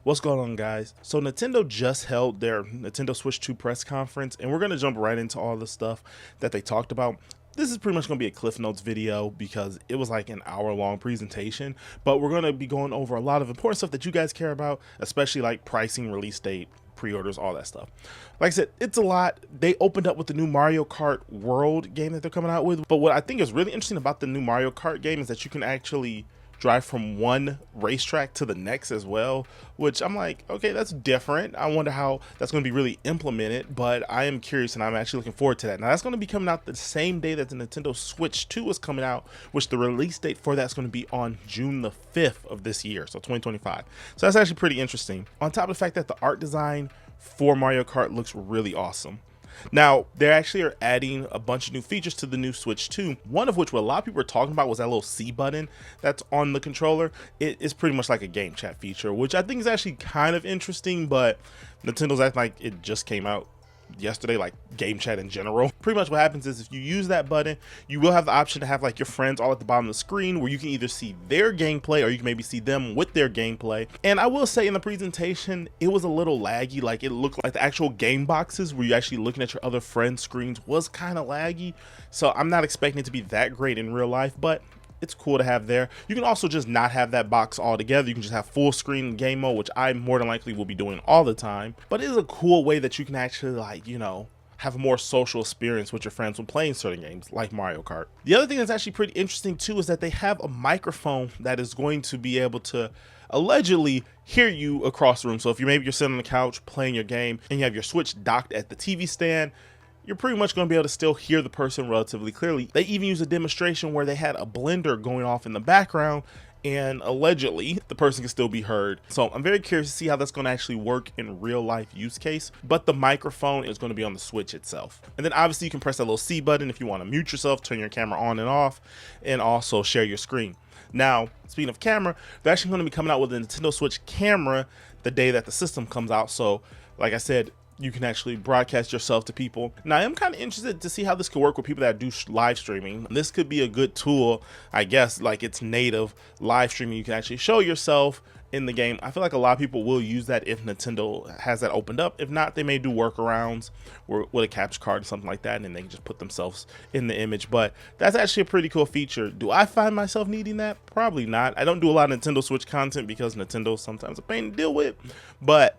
What's going on, guys? So Nintendo just held their Nintendo Switch 2 press conference, and we're going to jump right into all the stuff that they talked about. This is pretty much going to be a Cliff Notes video because it was like an hour-long presentation, but we're going to be going over a lot of important stuff that you guys care about, especially like pricing, release date, pre-orders, all that stuff. Like I said, it's a lot. They opened up with the new Mario Kart World game that they're coming out with, but what I think is really interesting about the new Mario Kart game is that you can actually drive from one racetrack to the next as well, which I'm like, okay, that's different. I wonder how that's going to be really implemented, but I am curious and I'm actually looking forward to that. Now that's going to be coming out the same day that the Nintendo Switch 2 is coming out, which the release date for that's going to be on June the 5th of this year, so 2025. So that's actually pretty interesting. On top of the fact that the art design for Mario Kart looks really awesome. Now, they actually are adding a bunch of new features to the new Switch 2, one of which what a lot of people were talking about was that little C button that's on the controller. It is pretty much like a game chat feature, which I think is actually kind of interesting, but Nintendo's acting like it just came out yesterday, like game chat in general. Pretty much what happens is if you use that button, you will have the option to have like your friends all at the bottom of the screen where you can either see their gameplay or you can maybe see them with their gameplay. And I will say in the presentation, it was a little laggy. Like it looked like the actual game boxes where you're actually looking at your other friends' screens was kind of laggy. So I'm not expecting it to be that great in real life, but it's cool to have there. You can also just not have that box altogether. You can just have full screen game mode, which I more than likely will be doing all the time. But it is a cool way that you can actually, like, you know, have a more social experience with your friends when playing certain games like Mario Kart. The other thing that's actually pretty interesting too is that they have a microphone that is going to be able to allegedly hear you across the room. So if you're sitting on the couch playing your game and you have your Switch docked at the TV stand, you're pretty much going to be able to still hear the person relatively clearly. They even used a demonstration where they had a blender going off in the background and allegedly the person can still be heard. So I'm very curious to see how that's going to actually work in real life use case, but the microphone is going to be on the Switch itself. And then obviously you can press that little C button if you want to mute yourself, turn your camera on and off, and also share your screen. Now, speaking of camera, they're actually going to be coming out with a Nintendo Switch camera the day that the system comes out. So like I said, you can actually broadcast yourself to people. Now, I am kind of interested to see how this could work with people that do live streaming. This could be a good tool, I guess, like it's native live streaming. You can actually show yourself in the game. I feel like a lot of people will use that if Nintendo has that opened up. If not, they may do workarounds with a capture card or something like that, and then they can just put themselves in the image. But that's actually a pretty cool feature. Do I find myself needing that? Probably not. I don't do a lot of Nintendo Switch content because Nintendo sometimes a pain to deal with, but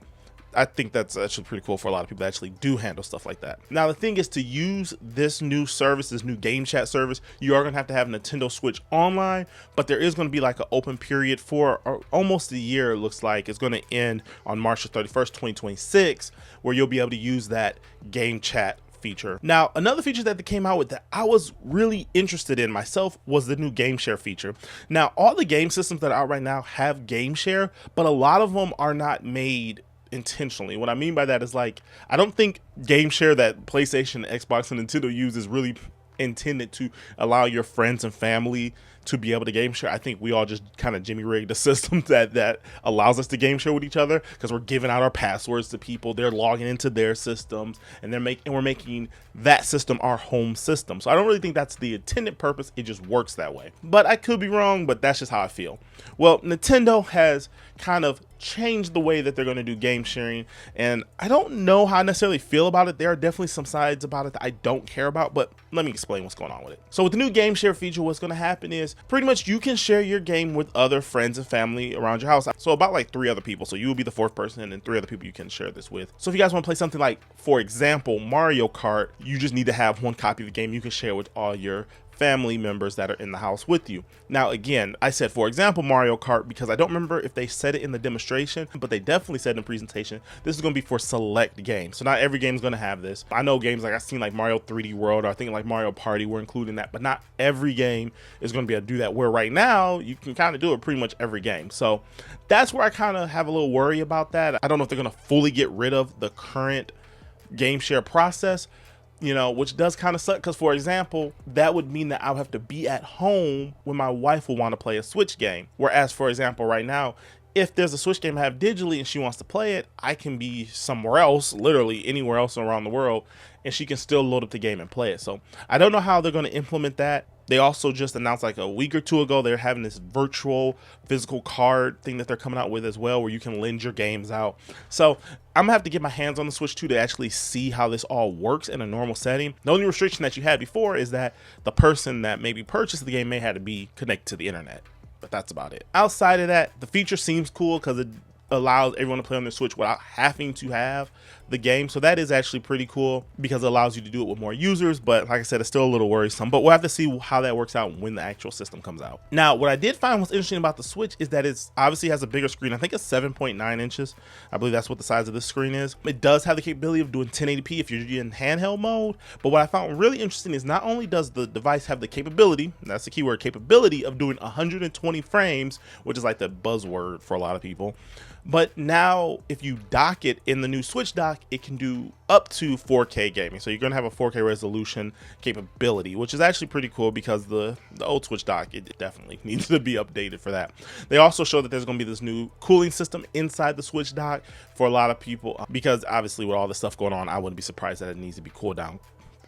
I think that's actually pretty cool for a lot of people that actually do handle stuff like that. Now, the thing is, to use this new service, this new game chat service, you are going to have Nintendo Switch Online, but there is going to be like an open period for almost a year. It looks like it's going to end on March 31st, 2026, where you'll be able to use that game chat feature. Now, another feature that they came out with that I was really interested in myself was the new game share feature. Now, all the game systems that are out right now have game share, but a lot of them are not made intentionally. What I mean by that is, like, I don't think game share that PlayStation, Xbox, and Nintendo use is really intended to allow your friends and family to be able to game share. I think we all just kind of jimmy rigged a system that allows us to game share with each other because we're giving out our passwords to people. They're logging into their systems and we're making that system our home system. So I don't really think that's the intended purpose. It just works that way. But I could be wrong, but that's just how I feel. Well, Nintendo has kind of changed the way that they're going to do game sharing, and I don't know how I necessarily feel about it. There are definitely some sides about it that I don't care about, but let me explain what's going on with it. So with the new game share feature, what's going to happen is pretty much you can share your game with other friends and family around your house. So about like 3 other people. So you will be the 4th person and then 3 other people you can share this with. So if you guys want to play something like, for example, Mario Kart, you just need to have 1 copy of the game you can share with all your family members that are in the house with you. Now, again, I said, for example, Mario Kart, because I don't remember if they said it in the demonstration, but they definitely said in the presentation, this is going to be for select games. So not every game is going to have this. I know games like I've seen like Mario 3D World, or I think like Mario Party were including that, but not every game is going to be able to do that, where right now you can kind of do it pretty much every game. So that's where I kind of have a little worry about that. I don't know if they're going to fully get rid of the current game share process, you know, which does kind of suck because, for example, that would mean that I would have to be at home when my wife will want to play a Switch game. Whereas, for example, right now, if there's a Switch game I have digitally and she wants to play it, I can be somewhere else, literally anywhere else around the world, and she can still load up the game and play it. So I don't know how they're going to implement that. They also just announced like a week or two ago they're having this virtual physical card thing that they're coming out with as well, where you can lend your games out. So I'm gonna have to get my hands on the Switch 2 to actually see how this all works in a normal setting. The only restriction that you had before is that the person that maybe purchased the game may have to be connected to the internet, but that's about it. Outside of that, the feature seems cool because it allows everyone to play on their Switch without having to have the game. So that is actually pretty cool because it allows you to do it with more users. But like I said, it's still a little worrisome, but we'll have to see how that works out when the actual system comes out. Now, what I did find was interesting about the Switch is that it's obviously has a bigger screen. I think it's 7.9 inches. I believe that's what the size of this screen is. It does have the capability of doing 1080p if you're in handheld mode. But what I found really interesting is not only does the device have the capability, that's the keyword, capability of doing 120 frames, which is like the buzzword for a lot of people, but now if you dock it in the new Switch dock, it can do up to 4K gaming. So you're going to have a 4K resolution capability, which is actually pretty cool because the old Switch dock, it definitely needs to be updated for that. They also show that there's going to be this new cooling system inside the Switch dock for a lot of people, because obviously with all this stuff going on, I wouldn't be surprised that it needs to be cooled down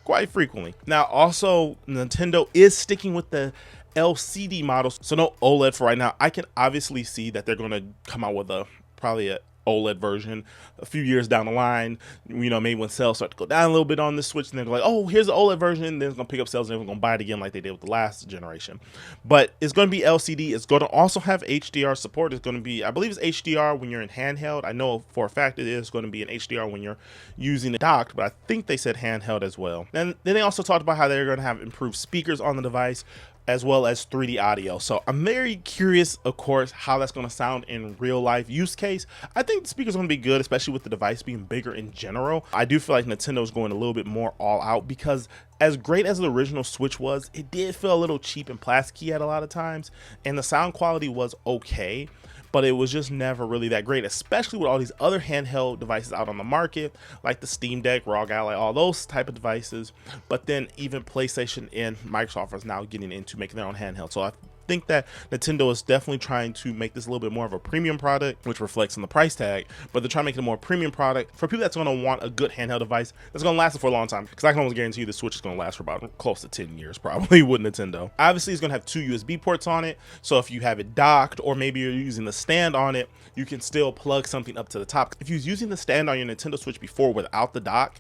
quite frequently. Now, also, Nintendo is sticking with the LCD models, so no OLED for right now. I can obviously see that they're going to come out with probably a OLED version a few years down the line, maybe when sales start to go down a little bit on the Switch, and they're like, oh, here's the OLED version, and then it's gonna pick up sales and everyone's gonna buy it again like they did with the last generation. But it's gonna be LCD. It's gonna also have HDR support. It's gonna be, I believe it's HDR when you're in handheld. I know for a fact it is going to be an HDR when you're using it docked, but I think they said handheld as well. And then they also talked about how they're gonna have improved speakers on the device, as well as 3D audio. So I'm very curious, of course, how that's going to sound in real life use case. I think the speakers are going to be good, especially with the device being bigger in general. I do feel like Nintendo's going a little bit more all out, because as great as the original Switch was, it did feel a little cheap and plasticky at a lot of times, and the sound quality was okay, but it was just never really that great, especially with all these other handheld devices out on the market, like the Steam Deck, ROG Ally, all those type of devices. But then even PlayStation and Microsoft is now getting into making their own handheld. So I think that Nintendo is definitely trying to make this a little bit more of a premium product, which reflects in the price tag, but they're trying to make it a more premium product for people that's going to want a good handheld device that's going to last for a long time, because I can almost guarantee you the Switch is going to last for about close to 10 years probably with Nintendo. Obviously, it's going to have 2 USB ports on it, so if you have it docked or maybe you're using the stand on it, you can still plug something up to the top. If you was using the stand on your Nintendo Switch before without the dock,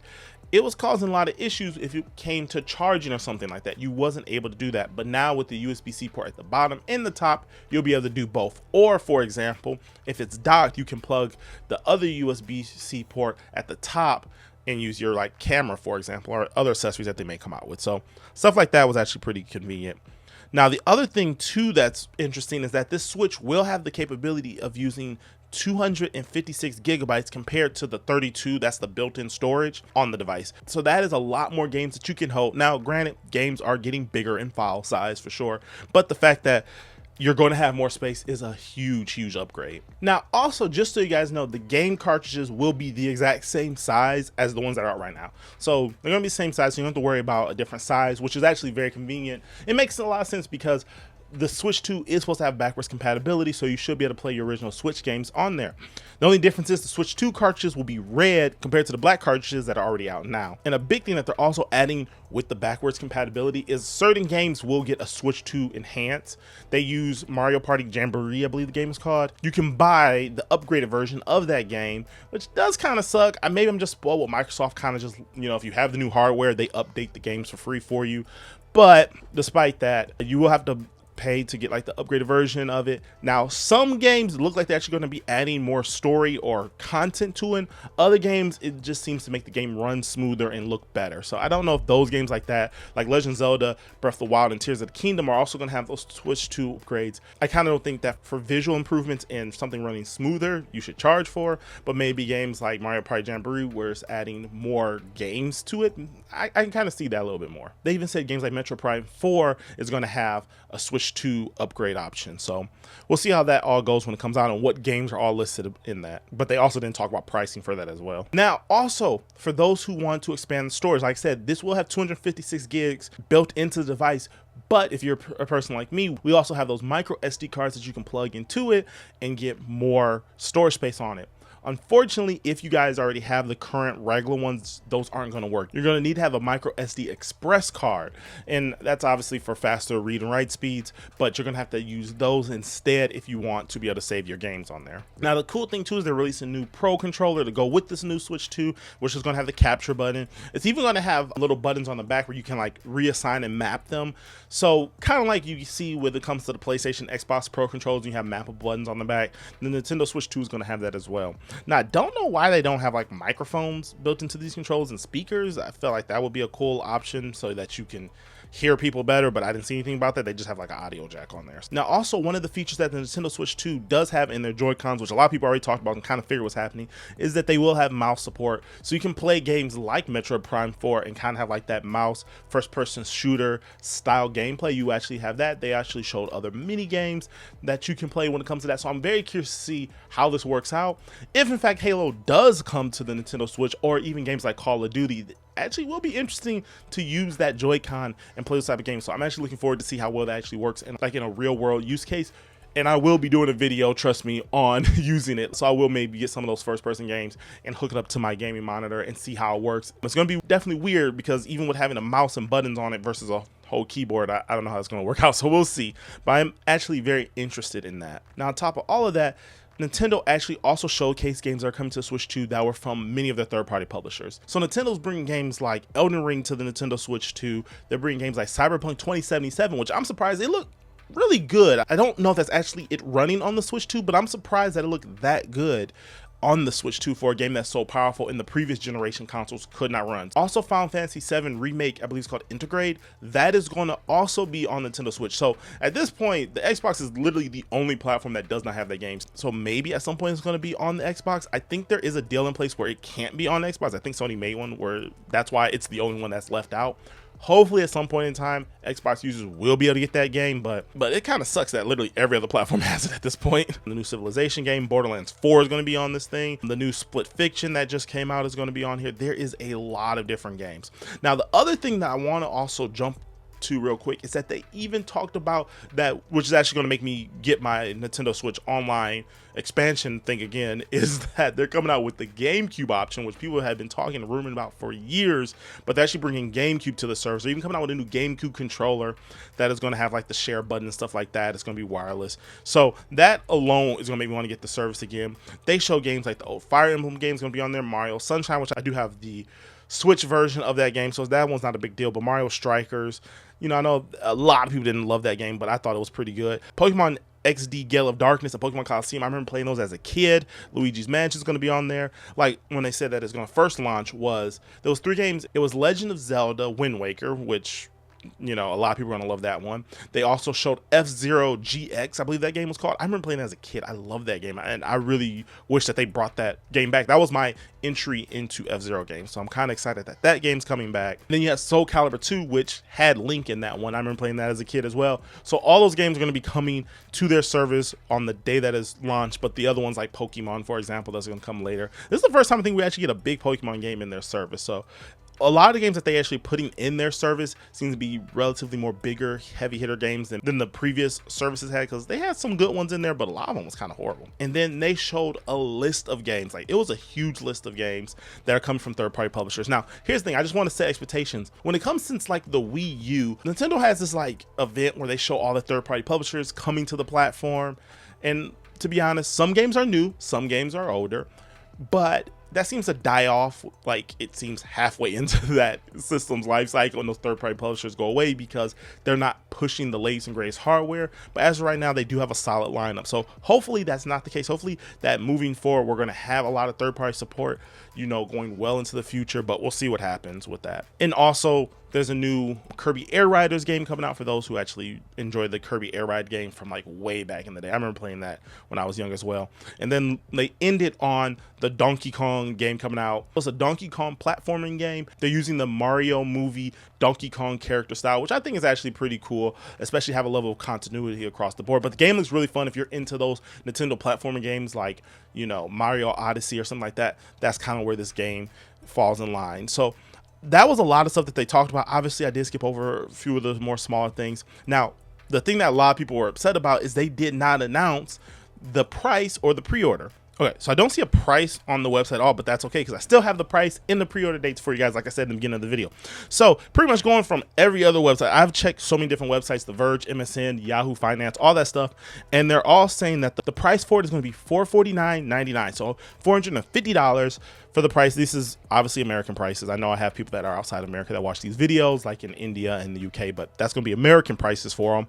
it was causing a lot of issues if it came to charging or something like that. You wasn't able to do that. But now with the USB-C port at the bottom and the top, you'll be able to do both. Or for example, if it's docked, you can plug the other USB-C port at the top and use your like camera, for example, or other accessories that they may come out with. So stuff like that was actually pretty convenient. Now, the other thing too that's interesting is that this Switch will have the capability of using 256 gigabytes compared to the 32, that's the built-in storage on the device. So that is a lot more games that you can hold. Now, granted, games are getting bigger in file size for sure, but the fact that you're going to have more space is a huge upgrade. Now, also, just so you guys know, the game cartridges will be the exact same size as the ones that are out right now. So they're going to be the same size, so you don't have to worry about a different size, which is actually very convenient. It makes a lot of sense because the Switch 2 is supposed to have backwards compatibility, so you should be able to play your original Switch games on there. The only difference is the Switch 2 cartridges will be red compared to the black cartridges that are already out now. And a big thing that they're also adding with the backwards compatibility is certain games will get a Switch 2 Enhance. They use Mario Party Jamboree, I believe the game is called. You can buy the upgraded version of that game, which does kind of suck. Maybe I'm just spoiled with Microsoft kind of just, if you have the new hardware, they update the games for free for you. But despite that, you will have to pay to get like the upgraded version of it. Now, some games look like they're actually going to be adding more story or content to it. Other games, it just seems to make the game run smoother and look better. So I don't know if those games like that, like Legend of Zelda, Breath of the Wild, and Tears of the Kingdom, are also going to have those Switch 2 upgrades. I kind of don't think that for visual improvements and something running smoother, you should charge for, but maybe games like Mario Party Jamboree, where it's adding more games to it, I can kind of see that a little bit more. They even said games like Metro Prime 4 is going to have a Switch 2 upgrade option. So we'll see how that all goes when it comes out and what games are all listed in that. But they also didn't talk about pricing for that as well. Now, also, for those who want to expand the storage, like I said, this will have 256 gigs built into the device. But if you're a person like me, we also have those micro SD cards that you can plug into it and get more storage space on it. Unfortunately, if you guys already have the current regular ones, those aren't going to work. You're going to need to have a micro SD express card, and that's obviously for faster read and write speeds, but you're going to have to use those instead if you want to be able to save your games on there. Now, the cool thing too is they're releasing a new Pro controller to go with this new Switch 2, which is going to have the capture button. It's even going to have little buttons on the back where you can like reassign and map them. So kind of like you see when it comes to the PlayStation, Xbox Pro controllers, you have mappable buttons on the back. The Nintendo Switch 2 is going to have that as well. Now, I don't know why they don't have like microphones built into these controls and speakers. I feel like that would be a cool option so that you can hear people better, but I didn't see anything about that. They just have like an audio jack on there. Now, also one of the features that the Nintendo Switch 2 does have in their Joy-Cons, which a lot of people already talked about and kind of figured what's happening, is that they will have mouse support. So you can play games like Metroid Prime 4 and kind of have like that mouse first-person shooter style gameplay. You actually have that. They actually showed other mini games that you can play when it comes to that. So I'm very curious to see how this works out. If in fact Halo does come to the Nintendo Switch, or even games like Call of Duty, actually will be interesting to use that Joy-Con and play this type of game. So I'm actually looking forward to see how well that actually works in like in a real world use case. And I will be doing a video, trust me, on using it. So I will maybe get some of those first person games and hook it up to my gaming monitor and see how it works. It's going to be definitely weird because even with having a mouse and buttons on it versus a whole keyboard, I don't know how it's going to work out. So we'll see. But I'm actually very interested in that. Now, on top of all of that, Nintendo actually also showcased games that are coming to the Switch 2 that were from many of their third-party publishers. So Nintendo's bringing games like Elden Ring to the Nintendo Switch 2. They're bringing games like Cyberpunk 2077, which I'm surprised they look really good. I don't know if that's actually it running on the Switch 2, but I'm surprised that it looked that good on the Switch 2 for a game that's so powerful in the previous generation consoles could not run. Also, Final Fantasy VII Remake, I believe it's called Integrate, that is going to also be on Nintendo Switch. So at this point, the Xbox is literally the only platform that does not have that game. So maybe at some point it's going to be on the Xbox. I think there is a deal in place where it can't be on the Xbox. I think Sony made one where that's why it's the only one that's left out. Hopefully at some point in time, Xbox users will be able to get that game, but it kind of sucks that literally every other platform has it at this point. The new Civilization game, Borderlands 4, is going to be on this thing. The new Split Fiction that just came out is going to be on here. There is a lot of different games. Now, the other thing that I want to also jump to real quick is that they even talked about that, which is actually going to make me get my Nintendo Switch Online expansion thing again, is that they're coming out with the GameCube option, which people have been talking and rumoring about for years, but they're actually bringing GameCube to the service. They're even coming out with a new GameCube controller that is going to have like the share button and stuff like that. It's going to be wireless. So that alone is going to make me want to get the service again. They show games like the old Fire Emblem games going to be on there, Mario Sunshine, which I do have the Switch version of that game, so that one's not a big deal. But Mario Strikers, you know, I know a lot of people didn't love that game, but I thought it was pretty good. Pokemon XD Gale of Darkness and Pokemon Coliseum, I remember playing those as a kid. Luigi's Mansion is going to be on there. Like when they said that it's going to first launch, there was 3 games. It was Legend of Zelda Wind Waker, which, you know, a lot of people are going to love that one. They also showed F-Zero GX, I believe that game was called. I remember playing it as a kid. I love that game, and I really wish that they brought that game back. That was my entry into F-Zero games, so I'm kind of excited that that game's coming back. And then you have Soul Calibur 2, which had Link in that one. I remember playing that as a kid as well. So all those games are going to be coming to their service on the day that is launched, but the other ones like Pokemon, for example, that's going to come later. This is the first time I think we actually get a big Pokemon game in their service, so a lot of the games that they actually putting in their service seem to be relatively more bigger, heavy hitter games than the previous services had, because they had some good ones in there, but a lot of them was kind of horrible. And then they showed a list of games. Like, it was a huge list of games that are coming from third-party publishers. Now, here's the thing. I just want to set expectations. When it comes since like the Wii U, Nintendo has this like event where they show all the third-party publishers coming to the platform. And to be honest, some games are new, some games are older, but that seems to die off, like it seems halfway into that system's life cycle, and those third-party publishers go away because they're not pushing the latest and greatest hardware. But as of right now, they do have a solid lineup. So hopefully that's not the case. Hopefully that moving forward, we're going to have a lot of third-party support, you know, going well into the future, but we'll see what happens with that. And also, there's a new Kirby Air Riders game coming out for those who actually enjoyed the Kirby Air Ride game from like way back in the day. I remember playing that when I was young as well. And then they ended on the Donkey Kong game coming out. It was a Donkey Kong platforming game. They're using the Mario movie Donkey Kong character style, which I think is actually pretty cool, especially have a level of continuity across the board. But the game looks really fun if you're into those Nintendo platforming games like, you know, Mario Odyssey or something like that. That's kind of where this game falls in line. So that was a lot of stuff that they talked about. Obviously, I did skip over a few of the more smaller things. Now, the thing that a lot of people were upset about is they did not announce the price or the pre-order. Okay, so I don't see a price on the website at all, but that's okay because I still have the price in the pre-order dates for you guys, like I said in the beginning of the video. So pretty much going from every other website, I've checked so many different websites, The Verge, MSN, Yahoo Finance, all that stuff, and they're all saying that the price for it is going to be $449.99, so $450 for the price. This is obviously American prices. I know I have people that are outside of America that watch these videos, like in India and the UK, but that's going to be American prices for them.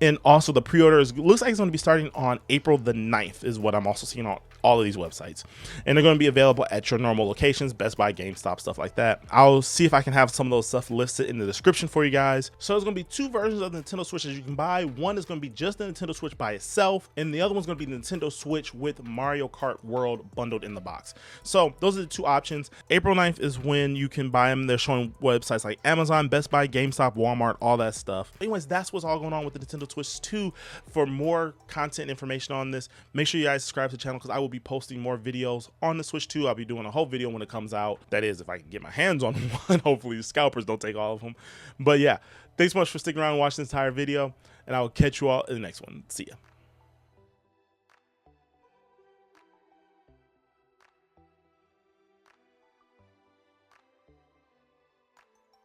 And also the pre-order looks like it's going to be starting on April the 9th is what I'm also seeing on all of these websites, and they're going to be available at your normal locations, Best Buy, GameStop, stuff like that. I'll see if I can have some of those stuff listed in the description for you guys. So there's going to be two versions of the Nintendo Switch that you can buy. One is going to be just the Nintendo Switch by itself, and the other one's going to be the Nintendo Switch with Mario Kart World bundled in the box. So those are the two options. April 9th is when you can buy them. They're showing websites like Amazon, Best Buy, GameStop, Walmart, all that stuff. Anyways, that's what's all going on with the Nintendo Switch 2. For more content information on this, make sure you guys subscribe to the channel because I will be posting more videos on the Switch 2. I'll be doing a whole video when it comes out. That is, if I can get my hands on one. Hopefully the scalpers don't take all of them. But yeah, thanks so much for sticking around and watching this entire video, and I will catch you all in the next one. See ya.